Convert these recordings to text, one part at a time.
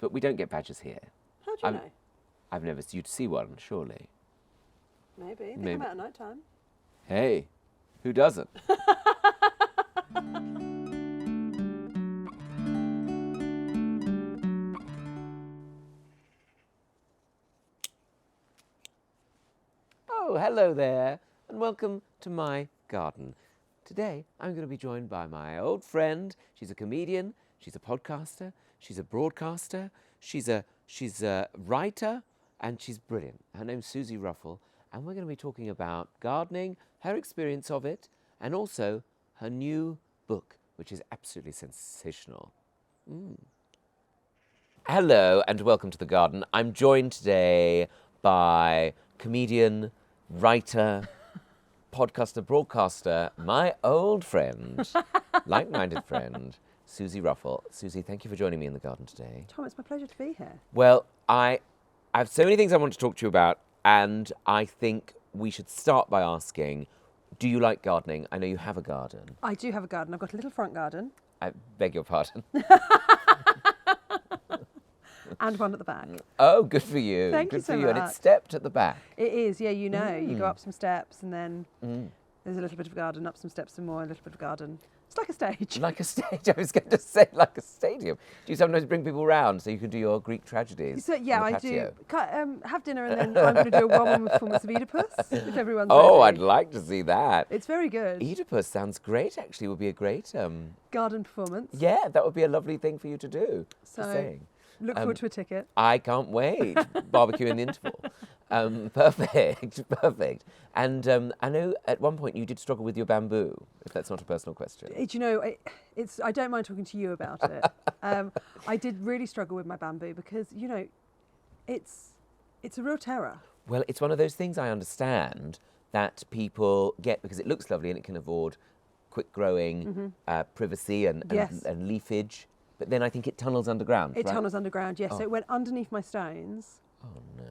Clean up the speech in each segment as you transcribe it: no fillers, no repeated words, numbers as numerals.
but we don't get badgers here. How do you know? I've never seen you'd see one, surely. Maybe. They come out at night time. Hey, who doesn't? Oh, hello there, and welcome to my garden. Today, I'm going to be joined by my old friend. She's a comedian, she's a podcaster, she's a broadcaster, she's a writer, and she's brilliant. Her name's Suzi Ruffell, and we're going to be talking about gardening, her experience of it, and also her new book, which is absolutely sensational. Hello, and welcome to the garden. I'm joined today by comedian, writer, podcaster, broadcaster, my old friend, like-minded friend, Suzi Ruffell. Suzi, thank you for joining me in the garden today. Tom, it's my pleasure to be here. Well, I have so many things I want to talk to you about, and I think we should start by asking, do you like gardening? I know you have a garden. I do have a garden. I've got a little front garden. I beg your pardon. And one at the back. Oh, good for you. Thank good you so for you. And much. it's stepped at the back. It is, yeah, you know. You go up some steps and then there's a little bit of garden, up some steps some more, a little bit of garden. It's like a stage. Like a stage. I was going to say like a stadium. Do you sometimes bring people round so you can do your Greek tragedies? So, yeah, on the I patio? do. Have dinner and then I'm going to do a one-woman performance of Oedipus, if everyone's Oh, ready. I'd like to see that. It's very good. Oedipus sounds great, actually. Would be a great... Garden performance. yeah, that would be a lovely thing for you to do. So, Just saying. look forward to a ticket. I can't wait. Barbecue in the interval. Perfect. And I know at one point you did struggle with your bamboo, if that's not a personal question. You know, I don't mind talking to you about it. I did really struggle with my bamboo because, you know, it's a real terror. Well, it's one of those things I understand that people get because it looks lovely and it can afford quick growing, privacy and leafage. But then I think it tunnels underground, It right? tunnels underground, yes. Oh. So it went underneath my stones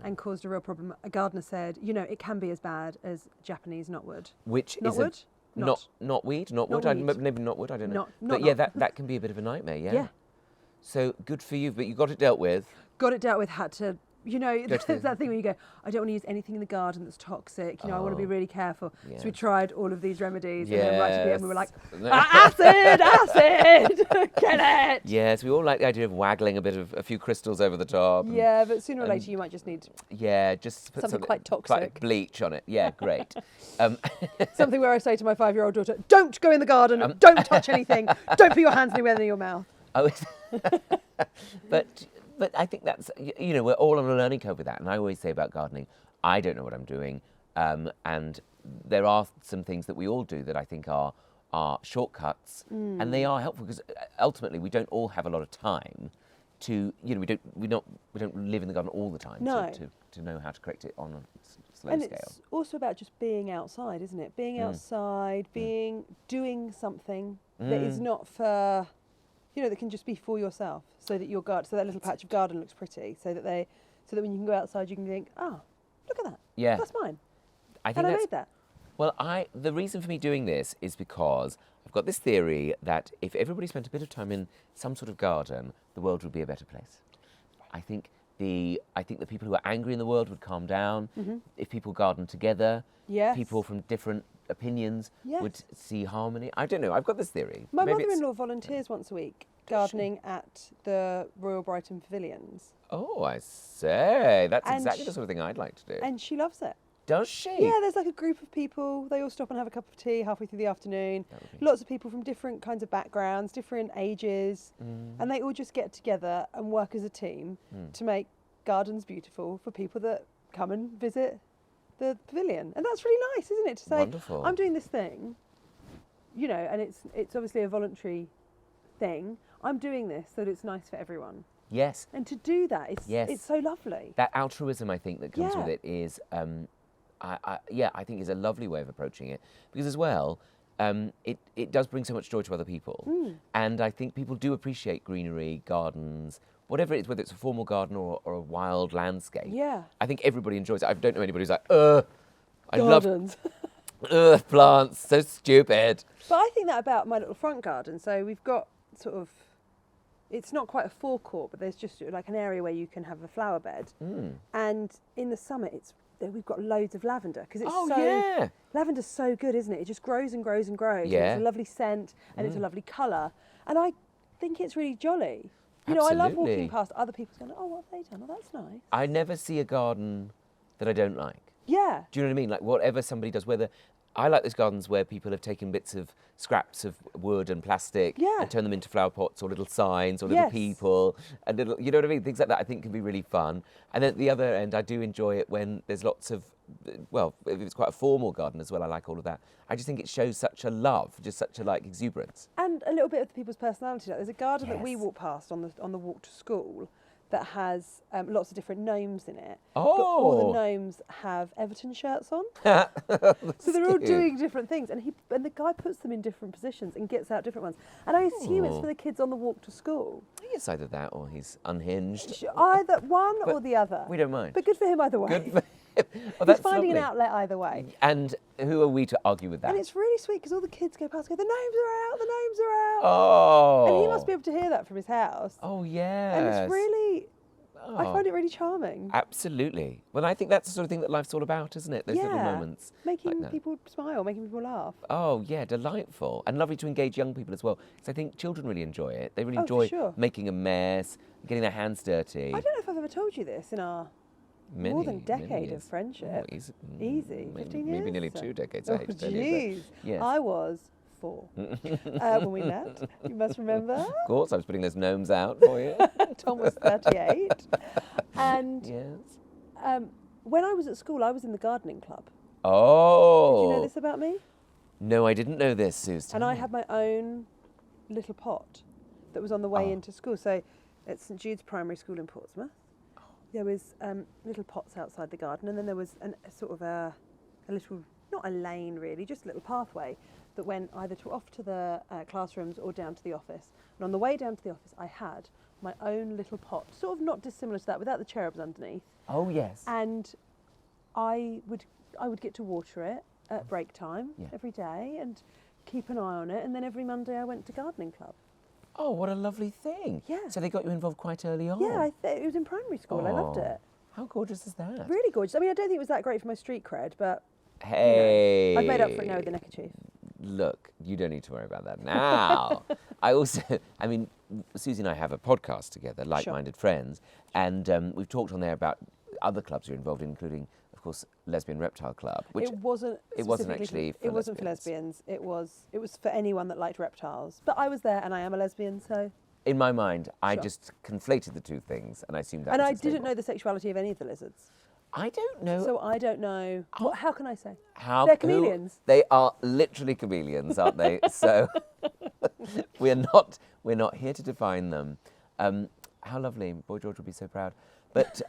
and caused a real problem. A gardener said, you know, it can be as bad as Japanese knotwood. Which is Knotwood? Knotweed? Knotwood? Maybe knotwood, I don't know. But yeah, that can be a bit of a nightmare, yeah. Yeah. So good for you, but you got it dealt with. Got it dealt with, had to, you know, Go to there's that thing where you go, I don't want to use anything in the garden that's toxic, you know, I want to be really careful. Yeah. So we tried all of these remedies and then right at the end we were like, Yes. acid, get it! Yes, we all like the idea of waggling a few crystals over the top. and- Yeah, but sooner or later you might just need Yeah, just put Something quite Like toxic. bleach on it. Yeah, great. something where I say to my 5-year-old daughter, don't go in the garden, don't touch anything, don't put your hands anywhere near your mouth. Oh, but I think that's, you know, we're all on a learning curve with that. And I always say about gardening, I don't know what I'm doing. And there are some things that we all do that I think are shortcuts, and they are helpful because ultimately we don't all have a lot of time to, you know, we don't live in the garden all the time No. to know how to correct it on a slow And scale. it's also about just being outside, isn't it? Being outside, doing something that is not for, you know, that can just be for yourself, so that your garden, so that little patch of garden looks pretty, so that when you can go outside, you can think, oh, look at that, Yeah. that's mine, I think and I that's made that. Well, the reason for me doing this is because I've got this theory that if everybody spent a bit of time in some sort of garden, the world would be a better place. I think the people who are angry in the world would calm down. If people garden together, Yes. people from different opinions Yes. would see harmony. I don't know. I've got this theory. My Maybe it's- mother-in-law volunteers once a week gardening at the Royal Brighton Pavilions, Oh, I say. That's And exactly sh- the sort of thing I'd like to do. and she loves it. Does she? Yeah, there's like a group of people. They all stop and have a cup of tea halfway through the afternoon. That would be- Lots of people from different kinds of backgrounds, different ages, and they all just get together and work as a team to make gardens beautiful for people that come and visit the pavilion. And that's really nice, isn't it? To say, Wonderful. I'm doing this thing, you know, and it's obviously a voluntary thing. I'm doing this so that it's nice for everyone. Yes. And to do that, it's so lovely. That altruism, I think, that comes with Yeah. it is, I think is a lovely way of approaching it. Because as well, it does bring so much joy to other people. And I think people do appreciate greenery, gardens, whatever it is, whether it's a formal garden or a wild landscape. Yeah. I think everybody enjoys it. I don't know anybody who's like, I love Gardens. plants, so stupid. But I think that about my little front garden. So we've got it's not quite a forecourt, but there's just like an area where you can have a flower bed. And in the summer, we've got loads of lavender because it's lavender's so good, isn't it? It just grows and grows and grows. Yeah. And it's a lovely scent and it's a lovely colour. And I think it's really jolly. You know, I Absolutely. love walking past other people's going, oh, what have they done? Oh, that's nice. I never see a garden that I don't like. Yeah. Do you know what I mean? Like whatever somebody does, whether I like those gardens where people have taken bits of scraps of wood and plastic and turned them into flower pots or little signs or little people and little, you know what I mean? Things like that I think can be really fun. And then at the other end, I do enjoy it when there's lots of, well, if it's quite a formal garden as well, I like all of that. I just think it shows such a love, just such a like exuberance. And a little bit of the people's personality. Like, there's a garden that we walk past on the walk to school that has lots of different gnomes in it. Oh. But all the gnomes have Everton shirts on. So they're all doing different things. And the guy puts them in different positions and gets out different ones. And I assume it's for the kids on the walk to school. I guess either that or he's unhinged. Either one or the other. We don't mind. But good for him either way. Good for him. Oh, He's finding an outlet either way. And who are we to argue with that? And it's really sweet because all the kids go past and go, the gnomes are out, the gnomes are out. Oh. And he must be able to hear that from his house. Oh, yes. And it's really, I find it really charming. Absolutely. Well, I think that's the sort of thing that life's all about, isn't it? Those little moments. Making like people smile, making people laugh. Oh, yeah, delightful. And lovely to engage young people as well. Because I think children really enjoy it. They really Oh, enjoy for sure. making a mess, getting their hands dirty. I don't know if I've ever told you this in our more than decade of friendship. Oh, Easy, 15 years? Maybe nearly 2 decades. Oh, I hate to tell you, jeez. but yes. I was 4 when we met. You must remember. Of course, I was putting those gnomes out for you. Tom was 38. And Yes. when I was at school, I was in the gardening club. Oh. Did you know this about me? No, I didn't know this, Suze. And I had my own little pot that was on the way into school. So at St Jude's Primary School in Portsmouth, there was little pots outside the garden, and then there was a sort of a little, not a lane really, just a little pathway that went either off to the classrooms or down to the office. And on the way down to the office, I had my own little pot, sort of not dissimilar to that, without the cherubs underneath. Oh, yes. And I would get to water it at break time every day and keep an eye on it. And then every Monday I went to gardening club. Oh, what a lovely thing. Yeah. So they got you involved quite early on. Yeah, it was in primary school. I loved it. How gorgeous is that? Really gorgeous. I mean, I don't think it was that great for my street cred, but Hey. I've made up for it now with the neckerchief. Look, you don't need to worry about that now. I mean, Susie and I have a podcast together, Like-Minded Friends, and we've talked on there about other clubs you're involved in, including, of course, Lesbian Reptile Club. Which it wasn't actually for it wasn't for lesbians. It was for anyone that liked reptiles. But I was there, and I am a lesbian, so. In my mind, I just conflated the two things, and I assumed that. And was I acceptable. didn't know the sexuality of any of the lizards. I don't know. So I don't know. How can I say? They're chameleons. They are literally chameleons, aren't they? So we're not here to define them. How lovely! Boy George will be so proud. But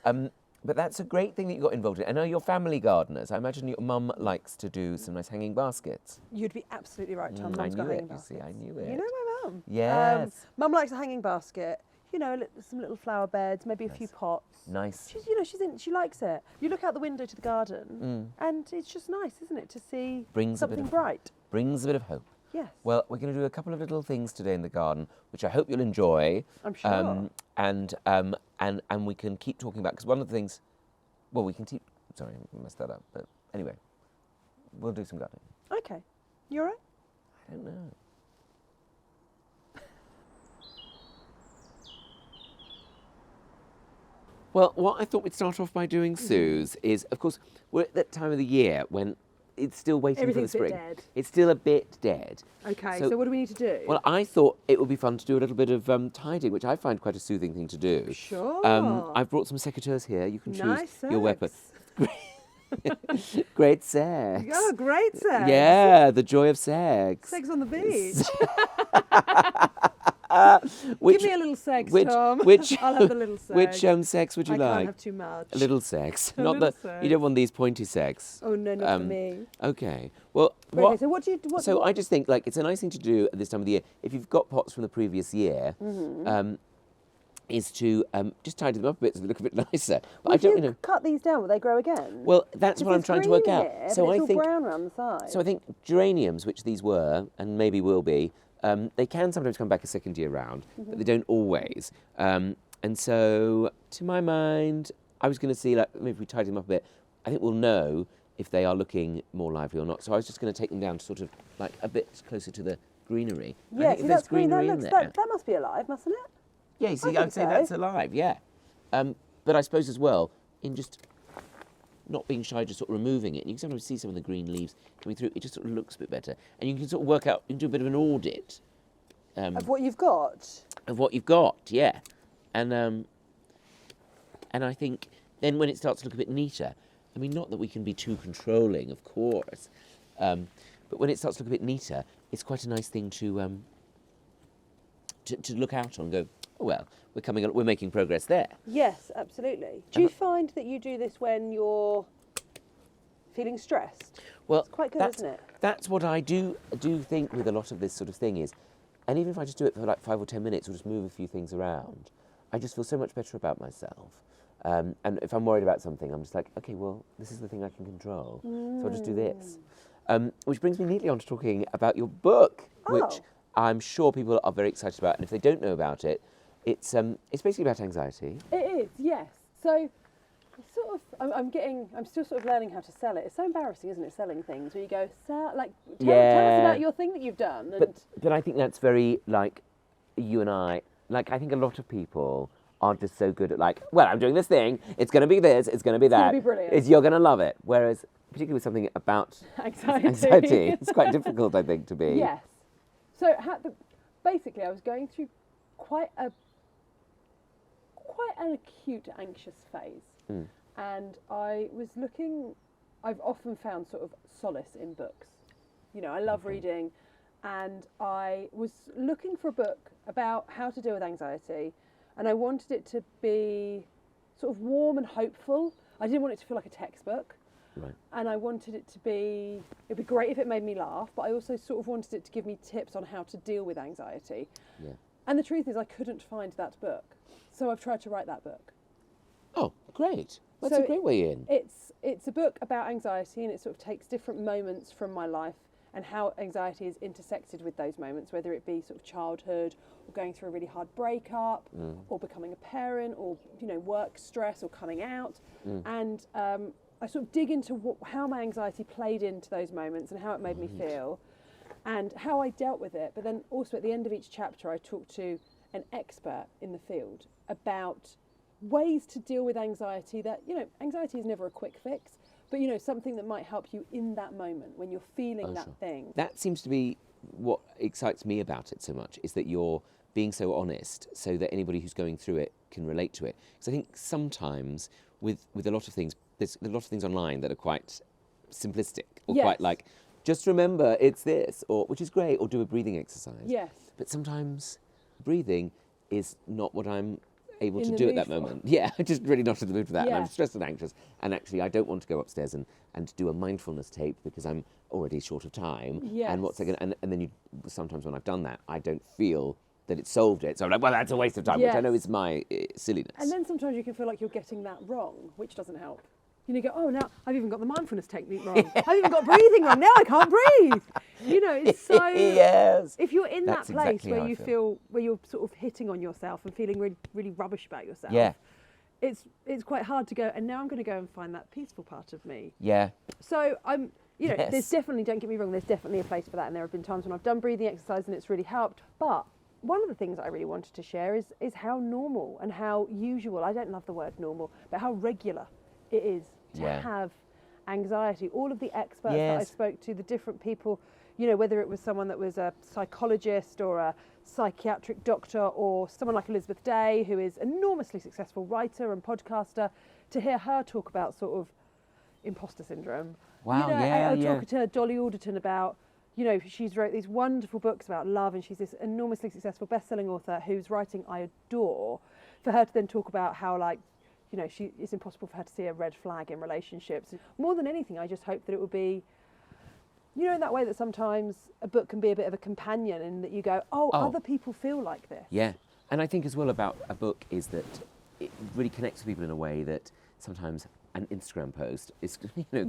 that's a great thing that you got involved in. I know you're family gardeners. I imagine your mum likes to do some nice hanging baskets. You'd be absolutely right, Tom. I Mum's knew got it. hanging You baskets. see, I knew it. You know my mum. Yes. Mum likes a hanging basket. You know, some little flower beds, maybe a few pots. Nice. She likes it. You look out the window to the garden, and it's just nice, isn't it, to see something bright. Brings a bit of hope. Yes. Well, we're going to do a couple of little things today in the garden, which I hope you'll enjoy. I'm sure. And we can keep talking about, because one of the things, well, we can keep. Sorry, I messed that up. But anyway, we'll do some gardening. Okay. You all right? I don't know. Well, what I thought we'd start off by doing, Suze, is, of course, we're at that time of the year when it's still waiting Everything's for the a bit spring. dead. It's still a bit dead. Okay, so what do we need to do? Well, I thought it would be fun to do a little bit of tidying, which I find quite a soothing thing to do. Sure. I've brought some secateurs here. You can choose Nice your weapon. sex. Great sex. Oh, great sex. Yeah, the joy of sex. Sex on the beach. Which, Give me a little sex, which, Tom. Which, I'll have the little sex. Which sex would you I like? can't have too much. A little sex. A Not little that sex. you don't want these pointy sex. Oh no, not for me. Okay. Well, Okay, so what do you? I just think like it's a nice thing to do at this time of the year. If you've got pots from the previous year, is to just tidy them up a bit so they look a bit nicer. But I don't if you cut these down, will they grow again? Well, that's what I'm trying to work out. Here, So but I it's think all brown around the side. So I think geraniums, which these were and maybe will be, They can sometimes come back a second year round, but they don't always. And so, to my mind, I was going to see, like, maybe if we tidy them up a bit, I think we'll know if they are looking more lively or not. So I was just going to take them down to sort of like a bit closer to the greenery. Yeah, I think see, if there's that's green. That, greenery in looks, there. that must be alive, mustn't it? Yeah, you see, think I'd say so. that's alive, yeah. But I suppose as well, in just not being shy, just sort of removing it, and you can sometimes see some of the green leaves coming through, it just sort of looks a bit better. And you can sort of work out, you can do a bit of an audit. Of what you've got? Of what you've got, yeah. And I think then when it starts to look a bit neater, I mean, not that we can be too controlling, of course, but when it starts to look a bit neater, it's quite a nice thing to look out on and go, oh, well, we're making progress there. Yes, absolutely. Do you find that you do this when you're feeling stressed? Well, it's quite good, isn't it? That's what I do think with a lot of this sort of thing is, and even if I just do it for like 5 or 10 minutes or just move a few things around, I just feel so much better about myself. And if I'm worried about something, I'm just like, okay, well, this is the thing I can control, so I'll just do this. Which brings me neatly on to talking about your book, which I'm sure people are very excited about. And if they don't know about it, it's basically about anxiety. It is, yes. So, I'm still sort of learning how to sell it. It's so embarrassing, isn't it, selling things where you go, tell us about your thing that you've done. And But I think that's very, like, you and I, like, I think a lot of people are just so good at, like, well, I'm doing this thing, it's going to be this, it's going to be that. It's going to be brilliant. You're going to love it. Whereas, particularly with something about anxiety it's quite difficult, I think, to be. Yes. So, basically, I was going through quite an acute anxious phase. And I've often found sort of solace in books. You know, I love reading, and I was looking for a book about how to deal with anxiety, and I wanted it to be sort of warm and hopeful. I didn't want it to feel like a textbook. Right. And I wanted it to be, it'd be great if it made me laugh, but I also sort of wanted it to give me tips on how to deal with anxiety. Yeah. And the truth is I couldn't find that book. So I've tried to write that book. Oh, great. That's So a great way in. It's a book about anxiety, and it sort of takes different moments from my life and how anxiety is intersected with those moments, whether it be sort of childhood or going through a really hard breakup or becoming a parent or, you know, work stress or coming out. And I sort of dig into how my anxiety played into those moments and how it made me feel and how I dealt with it. But then also at the end of each chapter, I talk to an expert in the field about ways to deal with anxiety that, you know, anxiety is never a quick fix, but, you know, something that might help you in that moment when you're feeling that thing. That seems to be what excites me about it so much, is that you're being so honest so that anybody who's going through it can relate to it. Because I think sometimes with a lot of things, there's a lot of things online that are quite simplistic or quite like, just remember it's this, or which is great, or do a breathing exercise. Yes. But sometimes breathing is not what I'm able In to the do at mood that for. moment. Yeah, I'm just really not in the mood for that. And Yeah. I'm stressed and anxious. And actually, I don't want to go upstairs and do a mindfulness tape because I'm already short of time. Yes. And what's I going and then sometimes when I've done that, I don't feel that it solved it. So I'm like, well, that's a waste of time, which I know is my silliness. And then sometimes you can feel like you're getting that wrong, which doesn't help. You know, you go, oh, now I've even got the mindfulness technique wrong. I've even got breathing wrong. Now I can't breathe. You know, it's so... Yes. If you're in That's that place exactly where how I you feel. where you're sort of hitting on yourself and feeling really, really rubbish about yourself, Yeah. it's quite hard to go, and now I'm going to go and find that peaceful part of me. Yeah. So I'm, you know, Yes. there's definitely, don't get me wrong, there's definitely a place for that, and there have been times when I've done breathing exercise and it's really helped. But one of the things I really wanted to share is how normal and how usual, I don't love the word normal, but how regular it is to have anxiety. All of the experts that I spoke to, the different people, you know, whether it was someone that was a psychologist or a psychiatric doctor or someone like Elizabeth Day, who is an enormously successful writer and podcaster, to hear her talk about sort of imposter syndrome. Wow, you know, yeah, I talked to Dolly Alderton about, you know, she's wrote these wonderful books about love, and she's this enormously successful best-selling author whose writing I adore. For her to then talk about how, like, you know, it's impossible for her to see a red flag in relationships. More than anything, I just hope that it will be, you know, in that way that sometimes a book can be a bit of a companion, and that you go, oh, other people feel like this. Yeah. And I think as well about a book is that it really connects with people in a way that sometimes an Instagram post is,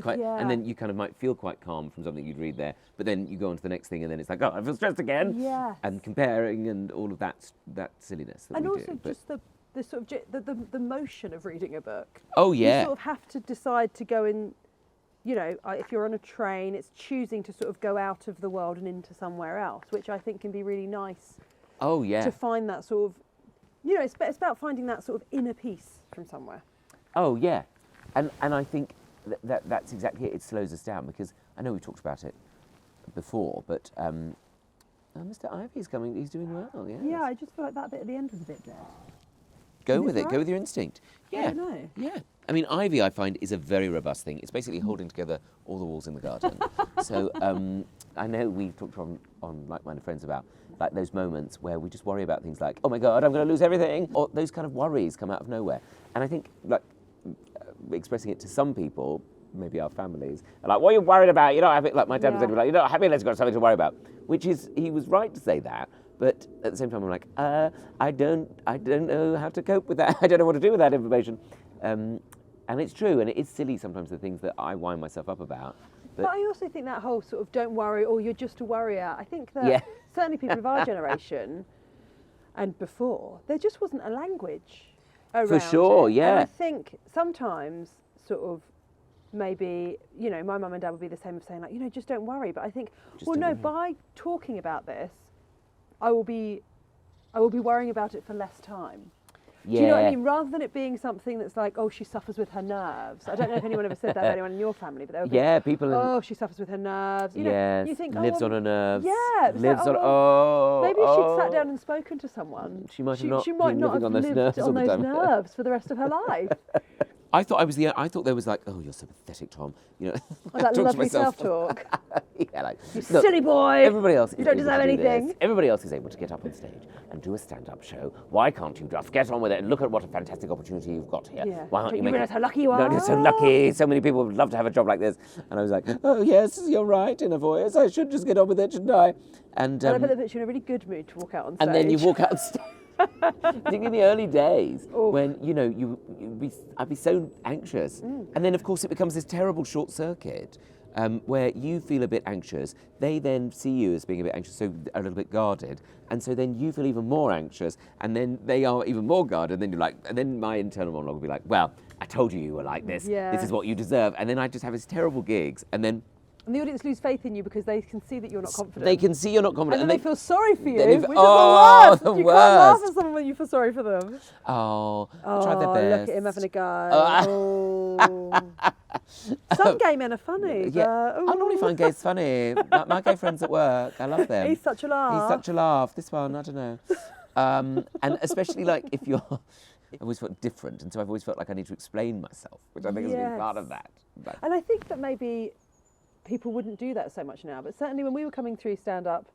quite, Yeah. and then you kind of might feel quite calm from something you'd read there, but then you go on to the next thing, and then it's like, oh, I feel stressed again. Yes. And comparing and all of that silliness that And we also do. But- just the sort of the motion of reading a book. oh yeah. You sort of have to decide to go in, if you're on a train, it's choosing to sort of go out of the world and into somewhere else, which I think can be really nice oh yeah. to find that sort of, it's about finding that sort of inner peace from somewhere. Oh yeah, and I think that's exactly it. It slows us down because I know we talked about it before, but Mr. Ivy's coming. He's doing well. Yeah. Yeah, I just feel like that bit at the end was a bit dead. Go Is with this it. Go right? with your instinct. I Yeah. don't know. Yeah. I mean, ivy, I find, is a very robust thing. It's basically holding together all the walls in the garden. So I know we've talked on like-minded friends about like those moments where we just worry about things like, oh my God, I'm going to lose everything, or those kind of worries come out of nowhere. And I think like expressing it to some people, maybe our families, are like, what are you worried about? You're not happy. Like my dad was like, you're not happy unless you've got something to worry about. Which is, he was right to say that. But at the same time, I'm like, I don't know how to cope with that. I don't know what to do with that information. And it's true, and it is silly sometimes, the things that I wind myself up about. But I also think that whole sort of don't worry, or you're just a worrier, I think that certainly people of our generation and before, there just wasn't a language around For sure, it. yeah. And I think sometimes sort of maybe, my mum and dad would be the same of saying like, just don't worry. But I think, Just well, don't no, worry. by talking about this, I will be worrying about it for less time. Yeah. Do you know what I mean? Rather than it being something that's like, oh, she suffers with her nerves. I don't know if anyone ever said that to anyone in your family, but they would be, Yeah, people. oh, she suffers with her nerves. Yes. You think, lives on her nerves. Yeah. It was Lives like, on. oh, Oh. maybe if she'd sat down and spoken to someone, She might have not she might been not living have on those lived nerves all on the those time. nerves for the rest of her life. I thought there was like, oh, you're so pathetic, Tom. Oh, I that talk to lovely myself. self-talk. Yeah, like, You look, silly boy. Everybody else You is don't able deserve to do this. anything. Everybody else is able to get up on stage and do a stand-up show. Why can't you just get on with it and look at what a fantastic opportunity you've got here? Yeah. Why aren't Don't you you making realise how lucky you are? No, you're so lucky. So many people would love to have a job like this. And I was like, oh yes, you're right in a voice. I should just get on with it, shouldn't I? And And I bet that puts you in a really good mood to walk out on stage. and then you walk out on stage. Particularly in the early days, Oof. when I'd be so anxious, and then of course it becomes this terrible short circuit where you feel a bit anxious. They then see you as being a bit anxious, so a little bit guarded, and so then you feel even more anxious, and then they are even more guarded. And then you're like, and then my internal monologue will be like, well, I told you were like this. Yeah. This is what you deserve. And then I just have these terrible gigs, and then And the audience lose faith in you because they can see that you're not confident. they can see you're not confident, and then they feel sorry for you, then which they is feel- oh, the the worst. You can't laugh worst. at someone when you feel sorry for them. oh, Oh, tried their best. look at him having a go. Oh. Oh. Some gay men are funny. Yeah, but, I normally find gays funny. My gay friends at work, I love them. He's such a laugh. He's such a laugh. This one, I don't know. And especially like if you're, I've always felt different, and so I've always felt like I need to explain myself, which I think has been part of that. But, And I think that maybe people wouldn't do that so much now, but certainly when we were coming through stand-up,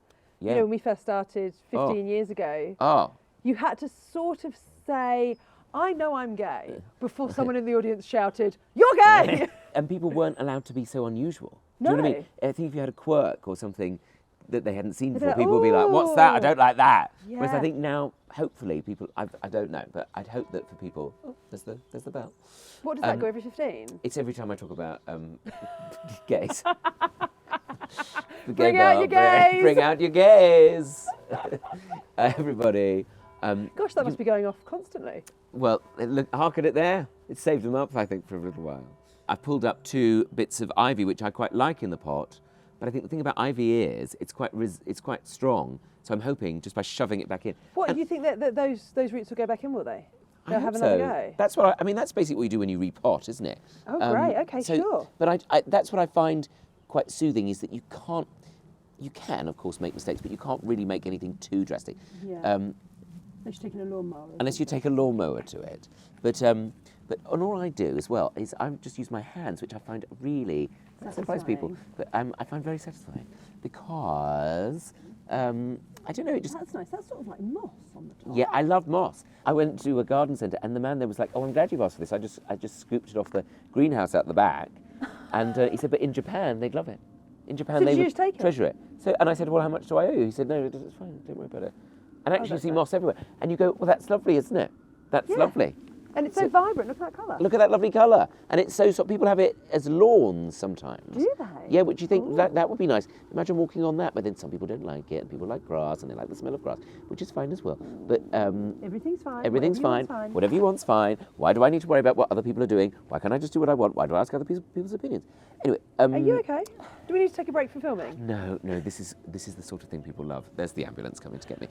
yeah. when we first started 15 years ago, Oh, you had to sort of say, I know I'm gay, before someone in the audience shouted, you're gay! and people weren't allowed to be so unusual. Do you know what I mean? I think if you had a quirk or something that they hadn't seen They'd be before, like, people would be like, what's that? I "Ooh." don't like that. Whereas I Yeah. think now, hopefully, people, I don't know, but I'd hope that for people, oh, there's the bell. What does that go every 15? It's every time I talk about gays. The Bring gay out bar, your gays! Bring out your gays! Everybody. Gosh, that must be going off constantly. Well, look, harken it there. It saved them up, I think, for a little while. I pulled up 2 bits of ivy, which I quite like in the pot. But I think the thing about ivy is it's quite strong. So I'm hoping just by shoving it back in. What, And do you think that those roots will go back in, will they? I They'll hope have another so. go? That's what I mean. That's basically what you do when you repot, isn't it? Oh, great. Okay, sure. But that's what I find quite soothing is that you can, of course, make mistakes, but you can't really make anything too drastic. Yeah. Unless you're taking a lawnmower. Unless you take a lawnmower to it. But and all I do as well is I just use my hands, which I find really surprise people, but I find very satisfying because I don't know. It just That's nice. That's sort of like moss on the top. yeah, I love moss. I went to a garden centre and the man there was like, "Oh, I'm glad you've asked for this. I just scooped it off the greenhouse out the back," and he said, "But in Japan they'd love it. In Japan So they did you would just take it? treasure it." So and I said, "Well, how much do I owe you?" He said, "No, it's fine. Don't worry about it." And actually, you that's see nice. moss everywhere, and you go, "Well, that's lovely, isn't it? That's Yeah. lovely." And it's so vibrant. Look at that colour. Look at that lovely colour. And it's so people have it as lawns sometimes. Do they? Yeah, which you think that would be nice. Imagine walking on that, but then some people don't like it, and people like grass, and they like the smell of grass, which is fine as well. But everything's fine. everything's fine. Whatever you want's fine. Why do I need to worry about what other people are doing? Why can't I just do what I want? Why do I ask other people's opinions? Anyway, Are you okay? Do we need to take a break from filming? No, this is the sort of thing people love. There's the ambulance coming to get me.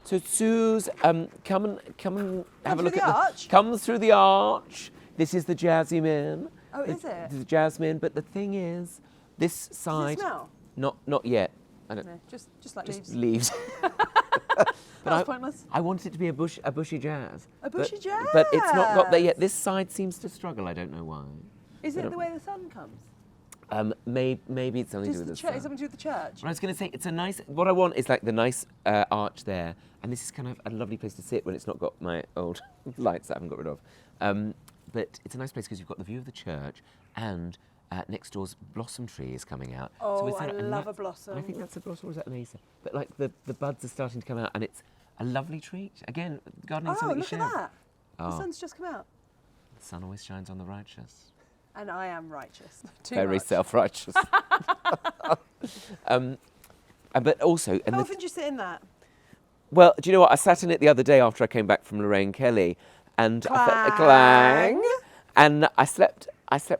So Suze, come and have a look at arch? Come through the arch. This is the jasmine. Oh, is it? The jasmine, but the thing is, this side. Does it smell? Not yet. I don't. No, just like Just leaves. But That's pointless. I want it to be a bushy jazz. A bushy jazz. But it's not got there yet. This side seems to struggle. I don't know why. Is it the way the sun comes? Maybe it's something to do with the sun. Is something to do with the church? But I was going to say, it's a nice. What I want is like the nice arch there, and this is kind of a lovely place to sit when it's not got my old lights that I haven't got rid of. But it's a nice place because you've got the view of the church, and next door's blossom tree is coming out. Oh, so I love a blossom. I think that's a blossom, or is that an acer? But like the buds are starting to come out, and it's a lovely treat. Again, gardening is something you look share. at that. Oh. The sun's just come out. The sun always shines on the righteous. And I am righteous. Very much. self-righteous. But also... How often do you sit in that? Well, do you know what? I sat in it the other day after I came back from Lorraine Kelly, and I felt a clang. And I slept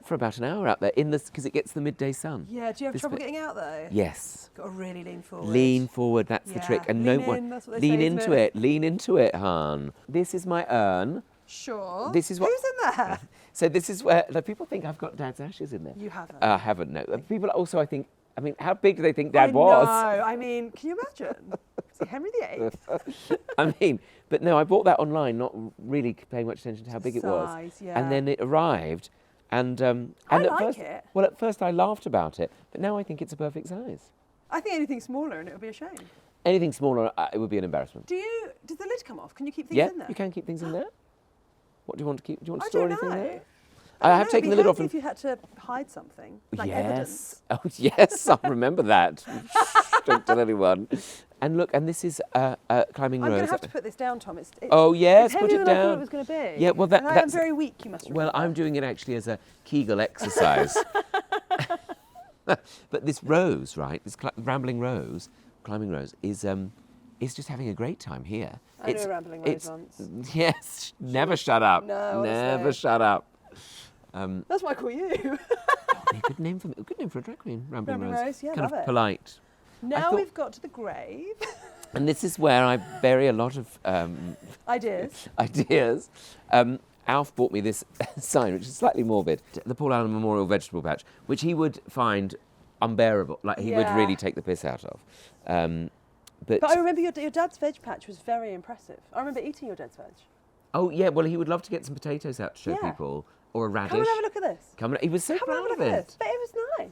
for about an hour out there in this because it gets the midday sun. Yeah. Do you have trouble getting out though? Yes. Got to really lean forward. Lean forward. That's the trick. And that's what they lean say, into isn't it. Lean into it, hon. This is my urn. Sure. This is what. Who's in there? So this is where people think I've got Dad's ashes in there. You haven't. I haven't. No. People also, I think. I mean, how big do they think Dad was? No, I mean, can you imagine? Is he Henry VIII? I mean, but no, I bought that online, not really paying much attention to how big it was. Size, yeah. And then it arrived, and I at like first, it. Well, at first I laughed about it, but now I think it's a perfect size. I think anything smaller and it would be a shame. Anything smaller, it would be an embarrassment. Does the lid come off? Can you keep things Yeah, in there? you can keep things in there. What do you want to keep? Do you want to I store don't anything know. there? I have taken the lid off. If you had to hide something, like evidence. Oh yes, I remember that. Don't tell anyone. And look, and this is climbing I'm rose. going to have to put this down, Tom. It's Oh yes, it's put heavier it than I thought down. it was going to be. Yeah, well And I am that's very weak. You must remember. well, I'm doing it actually as a Kegel exercise. But this rose, right? This climbing rose, is just having a great time here. I knew a rambling rose once. Yes, never shut up. No, never honestly. shut up. That's why I call you. Good name for a drag queen, rambling Rambling rose. Rose, yeah, kind love of it. polite. Now thought- we've got to the grave. And this is where I bury a lot of Ideas. ideas. Alf bought me this sign, which is slightly morbid, the Paul Allen Memorial Vegetable Patch, which he would find unbearable, like he would Yeah. really take the piss out of. But I remember your dad's veg patch was very impressive. I remember eating your dad's veg. Oh yeah, well he would love to get some potatoes out to show Yeah. people, or a radish. Come and have a look at this. He was so Come and have proud a of look at it. this. But it was nice.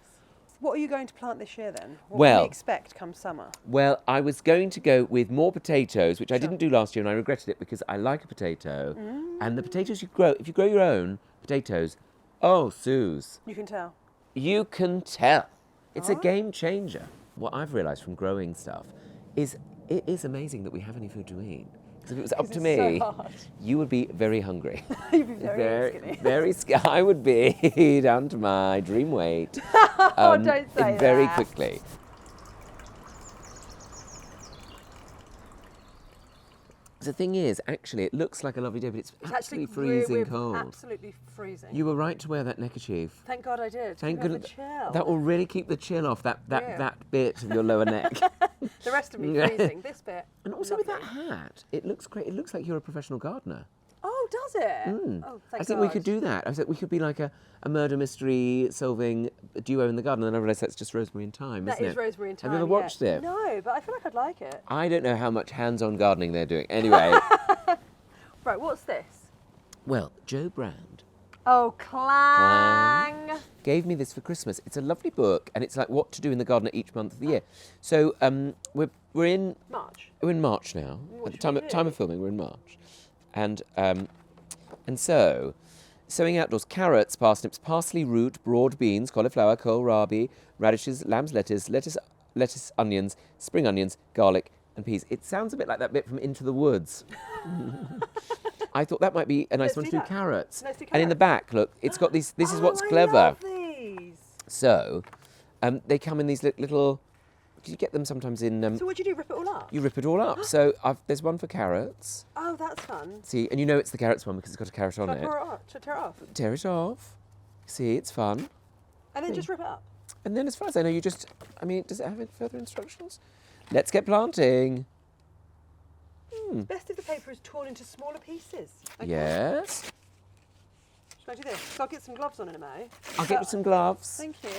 What are you going to plant this year then? What Well- can we expect come summer? Well, I was going to go with more potatoes, which I didn't do last year, and I regretted it because I like a potato. And the potatoes you grow, if you grow your own potatoes, oh, Suze, You can tell. you can tell. It's a game changer. What I've realised from growing stuff is it is amazing that we have any food to eat. Because if it was up to it's me, so hard. you would be very hungry. You'd be very skinny. very skinny. I would be down to my dream weight. Oh, don't say very that. quickly. The thing is, actually, it looks like a lovely day, but it's actually absolutely freezing we're cold. absolutely freezing. You were right to wear that neckerchief. Thank God I did. Thank Keep up goodness. the chill. That will really keep the chill off that Yeah. bit of your lower neck. The rest of me Yeah. freezing. This bit. And also with that lovely. hat, it looks great. It looks like you're a professional gardener. Oh, does it? Mm. Oh, thank I think we God. could do that. I said we could be like a murder mystery solving duo in the garden, and then I realised that's just Rosemary and Thyme, That isn't is it? Rosemary and Thyme. Have you ever yeah. watched it? No, but I feel like I'd like it. I don't know how much hands-on gardening they're doing. Anyway, Right, what's this? well, Joe Brand Oh, clang. gave me this for Christmas. It's a lovely book, and it's like what to do in the garden each month of the year. So we're in March. We're in March now. What At should the we time do? of filming, we're in March, and so sowing outdoors: carrots, parsnips, parsley root, broad beans, cauliflower, kohlrabi, radishes, lamb's lettuce, lettuce, onions, spring onions, garlic and peas. It sounds a bit like that bit from Into the Woods. I thought that might be a nice one to do carrots. Let's do And in the carrots. back, look, it's got these, this is what's I clever. love these. So, they come in these little, you get them sometimes in... So what do you do, rip it all up? You rip it all up. So there's one for carrots. Oh, that's fun. See, and you know it's the carrots one because it's got a carrot on Shall I it. tear it off? Shall I tear it off? Tear it off. See, it's fun. And then just rip it up? And then as far as I know, you just, I mean, does it have any further instructions? Let's get planting. Best if the paper is torn into smaller pieces. Okay. Yes. Shall I do this? So I'll get some gloves on in a minute. I'll get you some gloves. Thank you.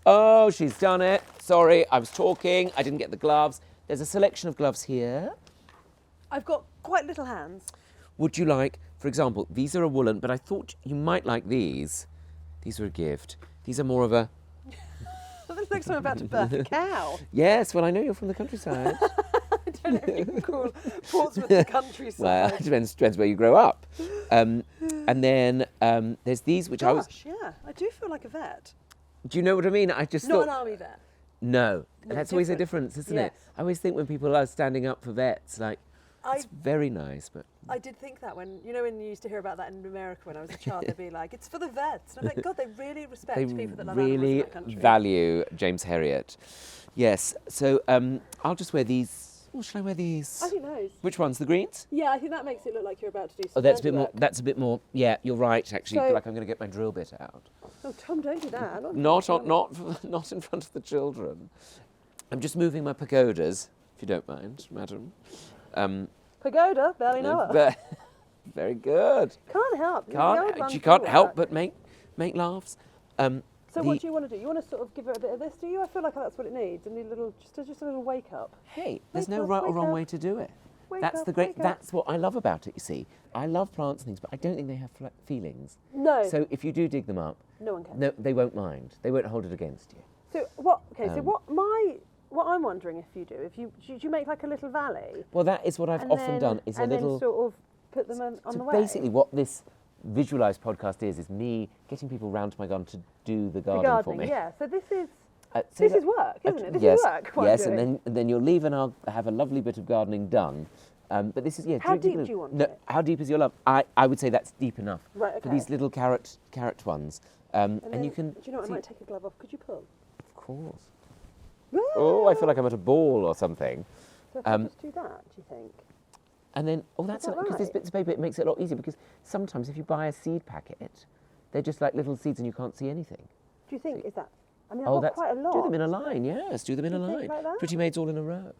Oh, she's done it. Sorry, I was talking. I didn't get the gloves. There's a selection of gloves here. I've got quite little hands. Would you like, for example, these are a woolen, but I thought you might like these. These are a gift. These are more of a... Well, this looks like I'm about to birth a cow. Yes, well, I know you're from the countryside. I don't know if you can call Portsmouth the countryside. Well, it depends where you grow up. And then there's these, which I was... Gosh, yeah. I do feel like a vet. Do you know what I mean? I just Not thought... an army vet. No. No, That's always a different. difference, isn't Yes. it? I always think when people are standing up for vets, like, it's very nice, but... I did think that when you used to hear about that in America when I was a child, they'd be like, it's for the vets. And I'm like, God, they really respect They people that love animals in really that country. value James Herriot. Yes, so I'll just wear these. Or shall I wear these? I think those. Which ones, the greens? Yeah, I think that makes it look like you're about to do some Oh, that's a bit dirty more, work. that's a bit more, yeah, you're right, actually, So- like I'm going to get my drill bit out. Oh, Tom, don't do that. Not in front of the children. I'm just moving my pagodas, if you don't mind, madam. Pagoda, barely know her. But- very good. Can't help. You're the old Can't, ones she do can't help that. but make laughs. So what do you want to do? You want to sort of give her a bit of this, do you? I feel like that's what it needs. And just a little wake up. Hey, there's Wake no up, right or wake wrong up. way to do it. Wake That's up, the great. wake up. That's what I love about it. You see, I love plants and things, but I don't think they have feelings. No. So if you do dig them up, No one cares. no, they won't mind. They won't hold it against you. So what? Okay. So what I'm wondering if you do you make like a little valley? Well, that is what I've and often then- done. Is a and little. then sort of put them on so the way. basically, what this visualised podcast is me getting people round to my garden to do the the garden gardening. for me. Yeah. So this is So this that- is work, isn't it? This yes, is work. what I'm yes, doing. and then you'll leave, and I'll have a lovely bit of gardening done. But this is How dig deep a do you want No, it? how deep is your love? I would say that's deep enough Right, for okay. these little carrot ones. And then, you can. Do you know what? see- I might take a glove off. Could you pull? Of course. Oh, I feel like I'm at a ball or something. So if I just do that, do you think? And then, that's that because this right? bits of paper, it makes it a lot easier because sometimes if you buy a seed packet, they're just like little seeds and you can't see anything. Do you think is that? I mean, I've Oh, got that's quite a lot. do them in a line. Yes, do them in a You think line. like that? Pretty maids all in a row.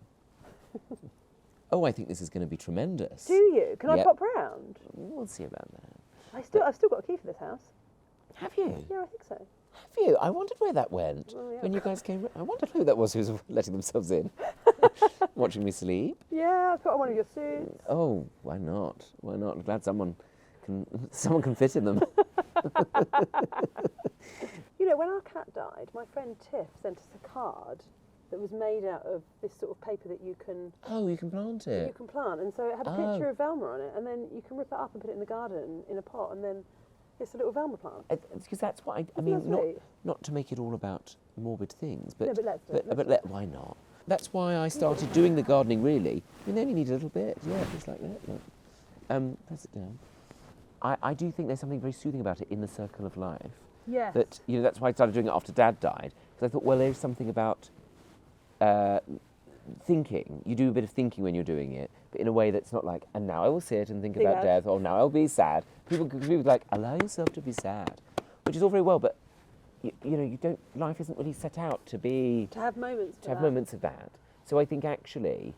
Oh, I think this is going to be tremendous. Do you? Can I Yep. pop round? We'll see about that. I've still got a key for this house. Have you? Yeah, I think so. Have you? I wondered where that went Oh, yeah. when you guys came. I wondered who that was who was letting themselves in, watching me sleep. Yeah, I've put on one of your suits. Oh, why not? Why not? I'm glad someone can fit in them. You know, when our cat died, my friend Tiff sent us a card that was made out of this sort of paper that you can Oh, you can plant you it. can plant, and so it had a Oh. picture of Velma on it, and then you can rip it up and put it in the garden in a pot, and then it's a little Velma plant. Because that's what I Isn't mean. that Not sweet? not to make it all about morbid things, but No, but let's do it, let's do it. why not? That's why I started doing the gardening. Really, I mean, they only need a little bit. Yeah, just like that. Look. Press it down. I do think there's something very soothing about it in the circle of life. Yes. That that's why I started doing it after Dad died. Because I thought, well, there's something about thinking. You do a bit of thinking when you're doing it, but in a way that's not like, and now I will sit and think Think about about- death, or now I'll be sad. People like, allow yourself to be sad, which is all very well, but you know, you don't. Life isn't really set out to be to have moments. to have moments of that. So I think actually,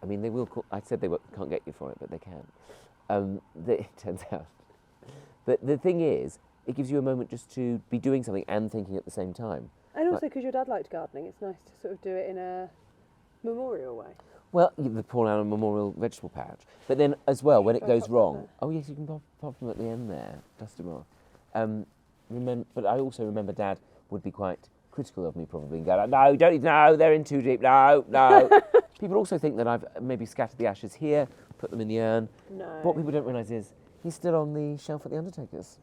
I mean, they will. I said can't get you for it, but they can. It turns out. But the thing is, it gives you a moment just to be doing something and thinking at the same time. And also, because your dad liked gardening, it's nice to sort of do it in a memorial way. Well, the Paul Allen Memorial Vegetable Patch. But then, as well, when it Should I goes pop that wrong... there? Oh, yes, you can pop them at the end there, dust them off. But I also remember Dad would be quite critical of me, probably, and go, no, don't need, no, they're in too deep, no. People also think that I've maybe scattered the ashes here, put them in the urn. No. What people don't realise is he's still on the shelf at the Undertaker's.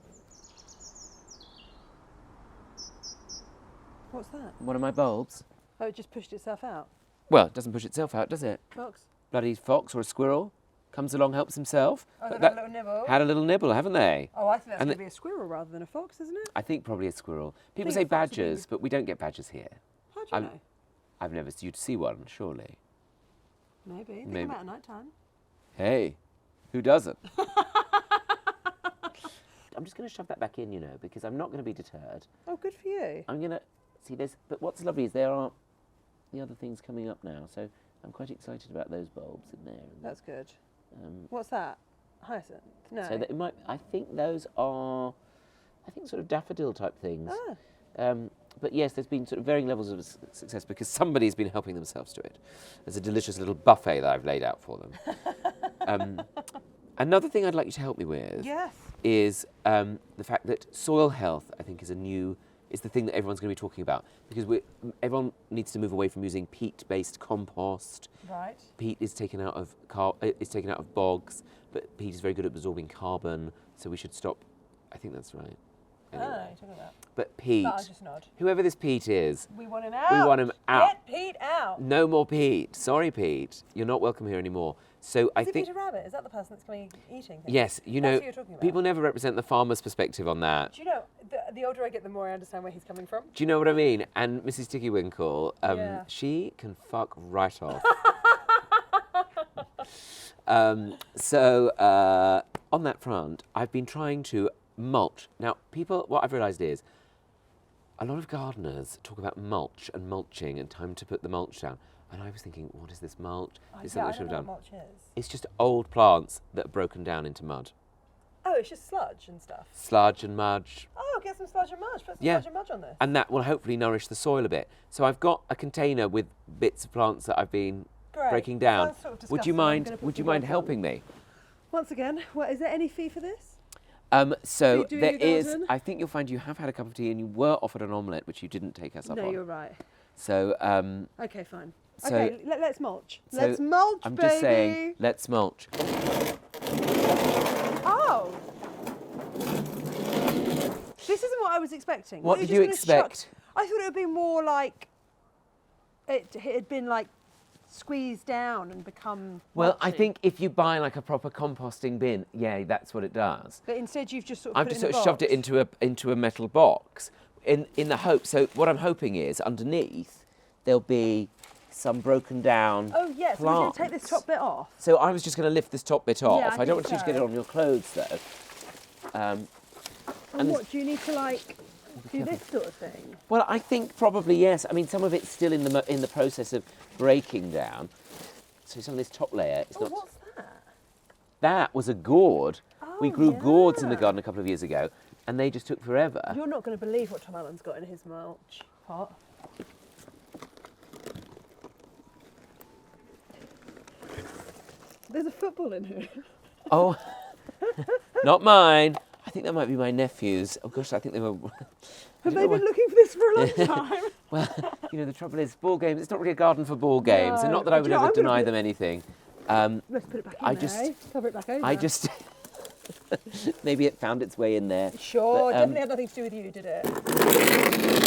What's that? One of my bulbs. Oh, it just pushed itself out. Well, it doesn't push itself out, does it? Fox. Bloody fox or a squirrel comes along, helps himself. Oh, But they've had a little nibble. had a little nibble, haven't they? Oh, I think that's And going to be a squirrel rather than a fox, isn't it? I think probably a squirrel. People think say a fox would be- badgers, but we don't get badgers here. How do you know? I've never seen you see one, surely. Maybe. They Maybe. come out at night time. Hey, who doesn't? I'm just going to shove that back in, because I'm not going to be deterred. Oh, good for you. I'm going to see this. But what's lovely is there are the other things coming up now. So I'm quite excited about those bulbs in there. That's good. What's that? Hyacinth? No. So that it might. I think those are, sort of daffodil type things. Ah. But yes, there's been sort of varying levels of success because somebody's been helping themselves to it. There's a delicious little buffet that I've laid out for them. Another thing I'd like you to help me with Yes. is the fact that soil health, I think, is the thing that everyone's going to be talking about because everyone needs to move away from using peat-based compost. Right. Peat is taken out of bogs, but peat is very good at absorbing carbon, so we should stop. I think that's right. Anyway. Ah, you're talking about. But Pete, I'll just nod. whoever this Pete is, We want him out. we want him out. Get Pete out. No more Pete. Sorry, Pete. You're not welcome here anymore. So I Is it think. Peter Rabbit? Is that the person that's coming eating things? Yes, That's who you're talking about. people never represent the farmer's perspective on that. Do you know, the older I get, the more I understand where he's coming from. Do you know what I mean? And Mrs. Tickywinkle, Yeah. she can fuck right off. On that front, I've been trying to mulch. Now, what I've realised is, a lot of gardeners talk about mulch and mulching and time to put the mulch down. And I was thinking, what is this mulch? Is I something I should don't have know done. what mulch is. It's just old plants that are broken down into mud. Oh, it's just sludge and stuff. Sludge and mudge. Oh, get some sludge and mulch. Put some Yeah. sludge and mulch on this. And that will hopefully nourish the soil a bit. So I've got a container with bits of plants that I've been Great. breaking down. Sounds sort of Would you disgusting. I'm mind? gonna put Would you some mind gloves on. helping me? Once again, is there any fee for this? So doing there your is. garden? I think you'll find you have had a cup of tea and you were offered an omelette, which you didn't take us up No, on. you're right. So Okay, fine. So- Okay, let's mulch. so Let's mulch, I'm baby. just saying, let's mulch. Oh. This isn't what I was expecting. What You're did you just gonna expect? shuck- I thought it would be more like it had been like squeezed down and become. Well, I mulchy. think if you buy like a proper composting bin, yeah, that's what it does. But instead, you've just sort of. I've put just it in sort of the shoved it box. into a metal box in the hope. So what I'm hoping is underneath there'll be some broken down Oh yes, we're going to take this plants. top bit off. So I was just going to lift this top bit off. I I think don't want you to so. get it on your clothes though. And And what do you need to like do this sort of thing? Well, I think probably yes. I mean, some of it's still in the process of breaking down. So some of this top layer, it's Oh, not. what's that? That was a gourd. We Oh, grew gourds in the yeah. garden a couple of years ago, and they just took forever. You're not going to believe what Tom Allen's got in his mulch pot. There's a football in here. Oh, not mine. I think that might be my nephew's. Oh gosh, I think they were. Have they been looking for this for a long time? Well, the trouble is, ball games. It's not really a garden for ball games, and No. not that I Do would you know, ever I'm gonna deny put- them anything. Let's put it back in I there. just- Eh? Cover it back over. I just maybe it found its way in there. Sure, but, definitely had nothing to do with you, did it?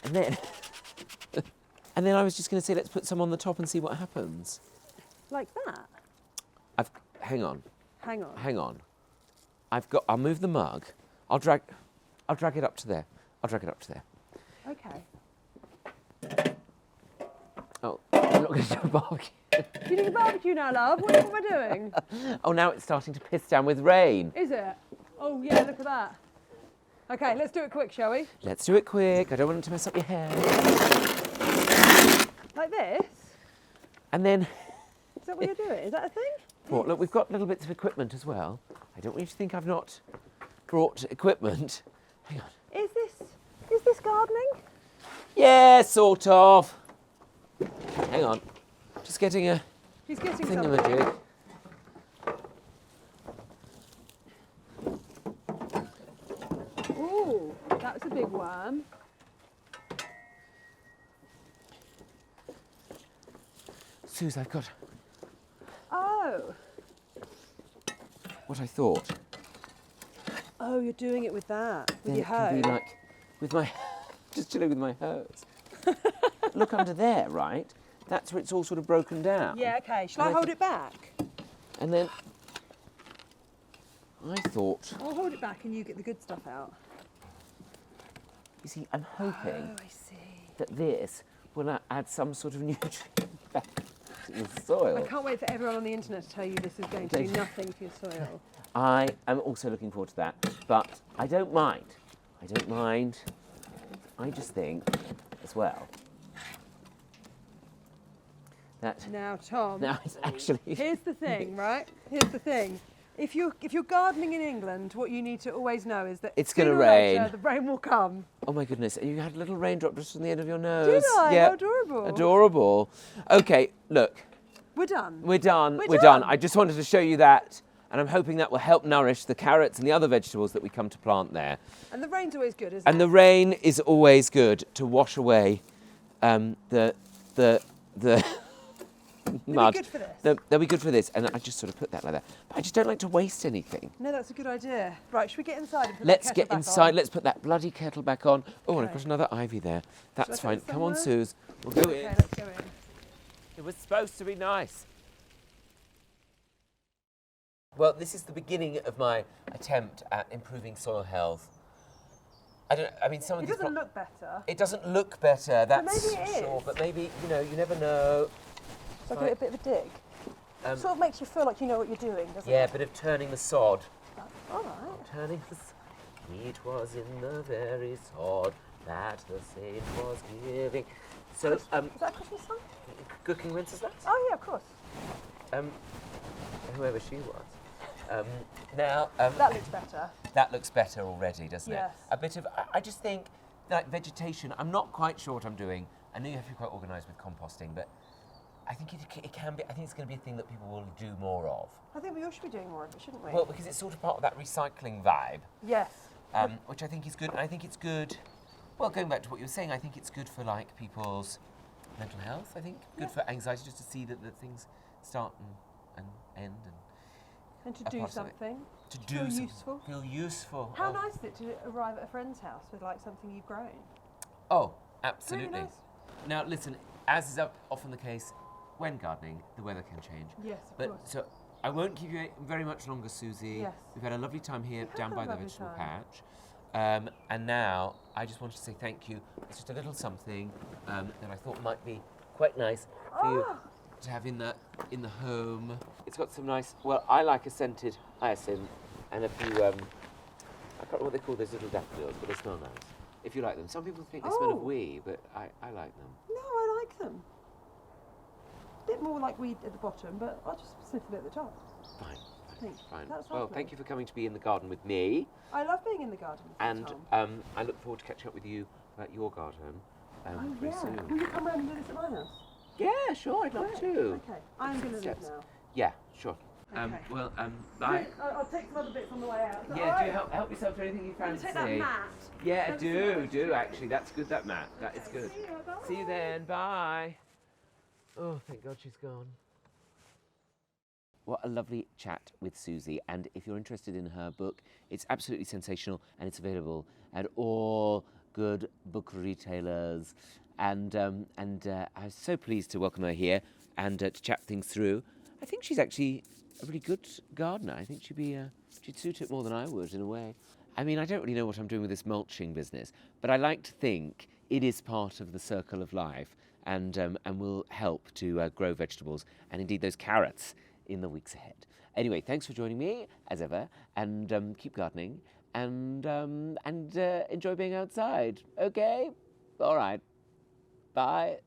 And then, and then I was just going to say, let's put some on the top and see what happens. Like that. Hang on. Hang on. Hang on. I'll move the mug. I'll drag it up to there. I'll drag it up to there. Okay. Oh, I'm not going to do a barbecue. You doing a barbecue now, love? What am I doing? Oh, now it's starting to piss down with rain. Is it? Oh yeah, look at that. Okay, let's do it quick, shall we? Let's do it quick. I don't want it to mess up your hair. Like this? And then, Is that what you're doing? Is that a thing? look, we've got little bits of equipment as well. I don't want you to think I've not brought equipment. Hang on. Is this gardening? Yeah, sort of. Hang on. Just getting a He's getting something. thingamajig. Ooh, that's a big worm. Suze, I've got. Oh, what I thought. Oh, you're doing it with that, with Then your it can hoe. be like, with my, just chilling with my hose. Look under there, right? That's where it's all sort of broken down. Yeah, okay. Shall And I I hold thi- it back? And then I thought, I'll hold it back and you get the good stuff out. you see, I'm hoping Oh, I see. that this will add some sort of nutrient back to the soil. I can't wait for everyone on the internet to tell you this is going to do nothing for your soil. I am also looking forward to that, but I don't mind. I don't mind. I just think, as well, that Now, Tom, now it's actually here's the thing, right? Here's the thing. If you're gardening in England, what you need to always know is that It's gonna sooner or later, rain. the rain will come. Oh my goodness! You had a little raindrop just from the end of your nose. Did I? Yeah. How adorable. Adorable. Okay, look, We're done. we're done. We're We're done. done. I just wanted to show you that, and I'm hoping that will help nourish the carrots and the other vegetables that we come to plant there. And the rain's always good, isn't And it? the rain is always good to wash away the mud. good for this. They'll be good for this, and I just sort of put that like that. But I just don't like to waste anything. No, that's a good idea. Right, should we get inside and put Let's that get kettle back inside. on? Let's put that bloody kettle back on. Oh, and I've Okay. got another ivy there. That's I put fine. it Come on, somewhere? Suze. We'll go Okay, in. let's go in. It was supposed to be nice. Well, this is the beginning of my attempt at improving soil health. I mean, some of It these. doesn't look better. It doesn't look better. That's maybe it sure, is. but maybe you never know. So I give it a bit of a dig. Sort of makes you feel like you know what you're doing, doesn't Yeah, it? a bit of turning the sod. All right. Turning the sod. It was in the very sod that the saint was giving. So, Is that a Christmas song? cooking Wenceslas? Oh yeah, of course. Whoever she was. Now, That looks better. that looks better already, doesn't Yes. it? A bit of, I just think, like vegetation, I'm not quite sure what I'm doing. I know you have to be quite organised with composting, but I think it can be, I think it's going to be a thing that people will do more of. I think we all should be doing more of it, shouldn't we? Well, because it's sort of part of that recycling vibe, yes. which I think is good. And I think it's good, well, going back to what you were saying, I think it's good for like people's mental health, I think. Good for anxiety, just to see that things start and end And to a do part of it. something. to Feel do some- useful. Feel useful. How oh. nice is it to arrive at a friend's house with like something you've grown? Oh, Really absolutely. nice. Now, listen, as is often the case, when gardening, the weather can change. Yes, of But course. so I won't keep you very much longer, Susie. Yes. We've had a lovely time here We have down had by a the lovely vegetable time. patch. And now I just wanted to say thank you. It's just a little something that I thought might be quite nice for you Ah. to have in the home. It's got some nice. Well, I like a scented hyacinth and a few. I can't remember what they call those little daffodils, but they smell nice. If you like them, some people think they smell of Oh. wee, but I like them. No, I like them. A bit more like weed at the bottom, but I'll just sniff it at the top. Fine. Thanks. Fine. That's Well, lovely. thank you for coming to be in the garden with me, I love being in the garden with you, and Tom. I look forward to catching up with you about your garden Oh very yeah. soon. Will you come round and do this at my house? Yeah, sure, I'd love Great. to. Okay. I'm going to leave Yes. now. Yeah, sure. Okay. Well, bye. I'll take some other bits on the way out. Is that Yeah, all right? do help yourself to anything you Can you fancy. take that mat? Yeah, Thanks so much. do actually. That's good. That mat. That is good. See you, bye. See you then. Bye. Oh, thank God she's gone. What a lovely chat with Susie. And if you're interested in her book, it's absolutely sensational and it's available at all good book retailers. And I was so pleased to welcome her here and to chat things through. I think she's actually a really good gardener. I think she'd suit it more than I would in a way. I mean, I don't really know what I'm doing with this mulching business, but I like to think it is part of the circle of life and will help to grow vegetables and indeed those carrots in the weeks ahead. Anyway, thanks for joining me as ever, and keep gardening and enjoy being outside. Okay, all right, bye.